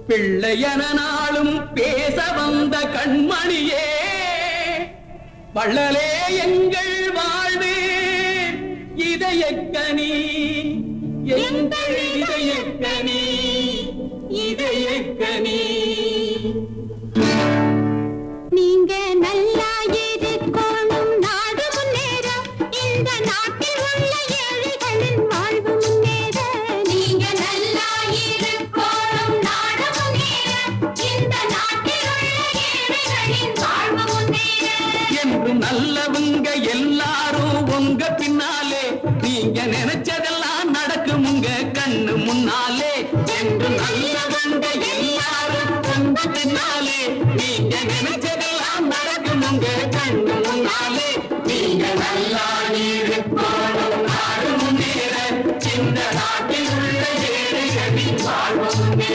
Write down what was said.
பிள்ளையன நாளும் பேச வந்த கண்மணியே, வள்ளலே எங்கள் வாழ்வு இதயக்கனி, எங்கள் இதயக்கனி, இதயக்கனி. நீங்க நல்லா இருக்கணும், நாடு முன்னேற, இந்த நாட்டில் உள்ள ஏழைகளின் வாழ்வு முன்னேற. நீங்க நல்லா இருக்கணும், நாடு முன்னேற, இந்த நாட்டில் உள்ள ஏழைகளின் வாழ்வு முன்னேற. என்று நல்லவங்க எல்லாரும் உங்க பின்னாலே, நீங்க நினைச்சதெல்லாம் நடக்கும் உங்க கண்ணு முன்னாலே. என்று நல்லவங்க எல்லாரும் உங்க பின்னாலே, நீங்க நினைச்சதெல்லாம் நடக்கும் உங்க கண்ணு முன்னாலே. நீங்க நல்லா இருக்கணும், நாடு முன்னேற, இந்த நாட்டில் உள்ள ஏழைகளின் வாழ்வு முன்னேற.